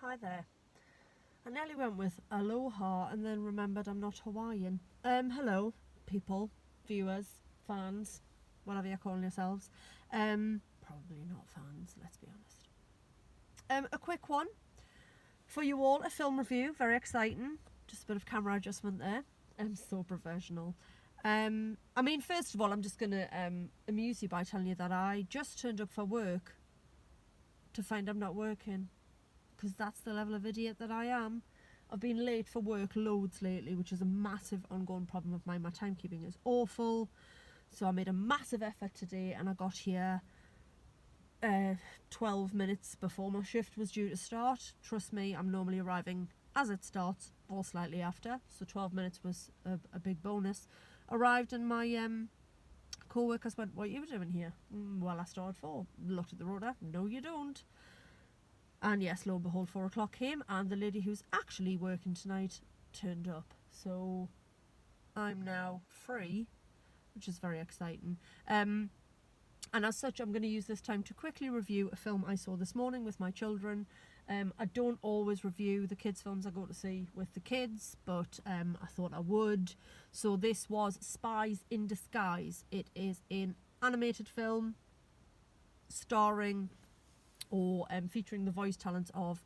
Hi there. I nearly went with aloha and then remembered I'm not Hawaiian. Hello, people, viewers, fans, whatever you're calling yourselves. Probably not fans, let's be honest. A quick one for you all, a film review, very exciting. Just a bit of camera adjustment there. I'm so professional. First of all, I'm just going to amuse you by telling you that I just turned up for work to find I'm not working. Because that's the level of idiot that I am. I've been late for work loads lately, which is a massive ongoing problem of mine. My timekeeping is awful. So I made a massive effort today and I got here 12 minutes before my shift was due to start. Trust me, I'm normally arriving as it starts or slightly after. So 12 minutes was a big bonus. Arrived and my co-workers went, "What are you doing here?" "Well, I started 4. Looked at the rotor. "No, you don't." And yes, lo and behold, 4 o'clock came and the lady who's actually working tonight turned up. So I'm now free, which is very exciting. And as such, I'm going to use this time to quickly review a film I saw this morning with my children. I don't always review the kids' films I go to see with the kids, but I thought I would. So this was Spies in Disguise. It is an animated film starring or featuring the voice talents of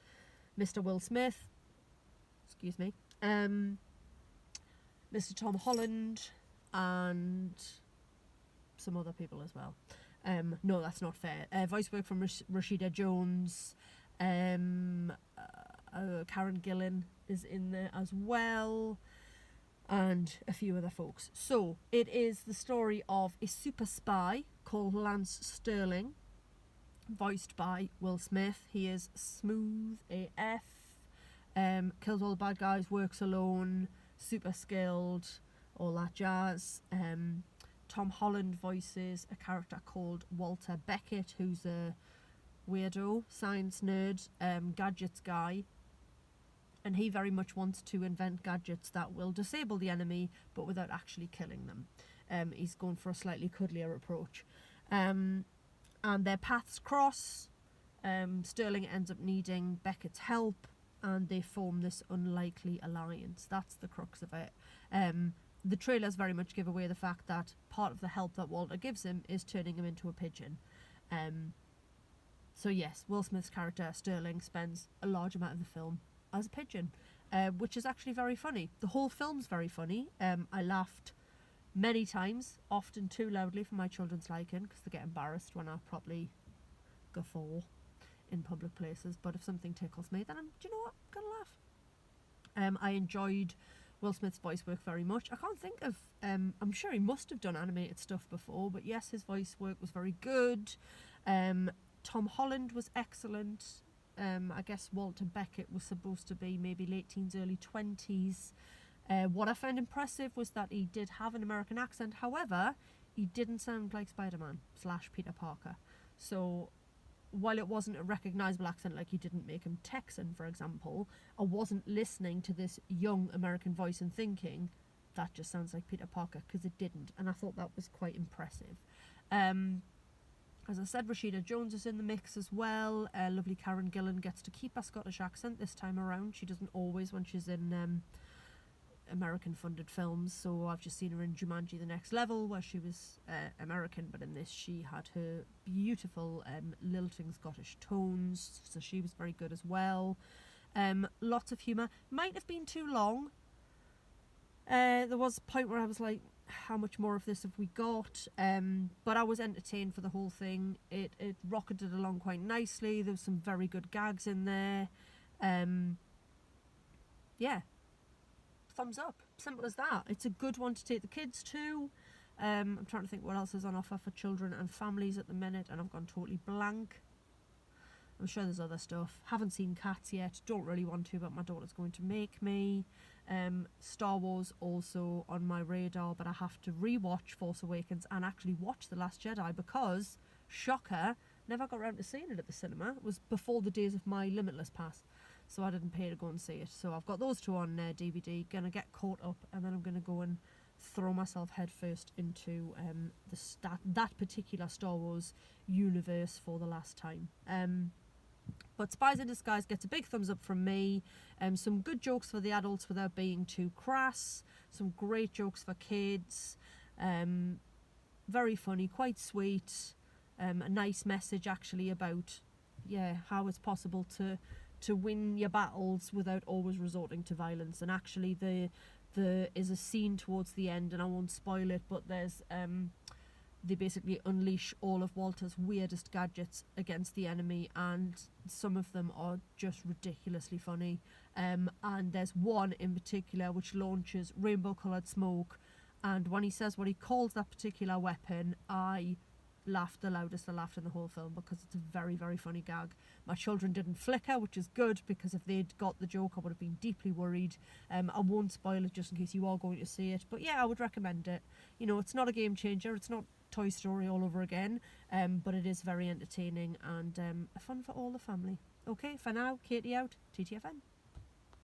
Mr. Will Smith, excuse me, Mr. Tom Holland, and some other people as well. No, that's not fair. Voice work from Rashida Jones. Karen Gillan is in there as well, and a few other folks. So it is the story of a super spy called Lance Sterling, voiced by Will Smith. He is smooth AF, kills all the bad guys, works alone, super skilled, all that jazz. Tom Holland voices a character called Walter Beckett, who's a weirdo, science nerd, gadgets guy, and he very much wants to invent gadgets that will disable the enemy but without actually killing them. He's going for a slightly cuddlier approach. And their paths cross. Sterling ends up needing Beckett's help and they form this unlikely alliance. That's the crux of it. The trailers very much give away the fact that part of the help that Walter gives him is turning him into a pigeon. So yes, Will Smith's character Sterling spends a large amount of the film as a pigeon, which is actually very funny. The whole film's very funny. I laughed many times, often too loudly for my children's liking, because they get embarrassed when I properly guffaw in public places. But if something tickles me, then do you know what? I'm gonna laugh. I enjoyed Will Smith's voice work very much. I can't think of, I'm sure he must have done animated stuff before, but yes, his voice work was very good. Tom Holland was excellent. I guess Walter Beckett was supposed to be maybe late teens, early 20s. What I found impressive was that he did have an American accent. However, he didn't sound like Spider-Man / Peter Parker. So while it wasn't a recognisable accent, like he didn't make him Texan, for example, I wasn't listening to this young American voice and thinking, that just sounds like Peter Parker, because it didn't. And I thought that was quite impressive. As I said, Rashida Jones is in the mix as well. Lovely Karen Gillan gets to keep her Scottish accent this time around. She doesn't always when she's in American funded films, so I've just seen her in Jumanji: The Next Level where she was American, but in this she had her beautiful lilting Scottish tones, so she was very good as well. Lots of humour. Might have been too long. There was a point where I was like, how much more of this have we got? But I was entertained for the whole thing. It rocketed along quite nicely. There was some very good gags in there. Yeah, thumbs up. Simple as that. It's a good one to take the kids to. I'm trying to think what else is on offer for children and families at the minute, and I've gone totally blank. I'm sure there's other stuff. Haven't seen Cats yet. Don't really want to, but my daughter's going to make me. Star Wars also on my radar, but I have to rewatch Force Awakens and actually watch The Last Jedi because, shocker, never got around to seeing it at the cinema. It was before the days of my Limitless Pass, so I didn't pay to go and see it. So I've got those two on DVD. Gonna get caught up, and then I'm gonna go and throw myself headfirst into that particular Star Wars universe for the last time. But Spies in Disguise gets a big thumbs up from me. Some good jokes for the adults without being too crass. Some great jokes for kids. Very funny, quite sweet. A nice message actually about how it's possible to win your battles without always resorting to violence. And actually there is a scene towards the end, and I won't spoil it, but there's they basically unleash all of Walter's weirdest gadgets against the enemy, and some of them are just ridiculously funny. And there's one in particular which launches rainbow coloured smoke, and when he says what he calls that particular weapon, I laughed the loudest I laughed in the whole film, because it's a very, very funny gag. My children didn't flicker, which is good, because if they'd got the joke I would have been deeply worried. I won't spoil it just in case you are going to see it, but I would recommend it. It's not a game changer, it's not Toy Story all over again, but it is very entertaining and fun for all the family. Okay, for now, Katie out, TTFN.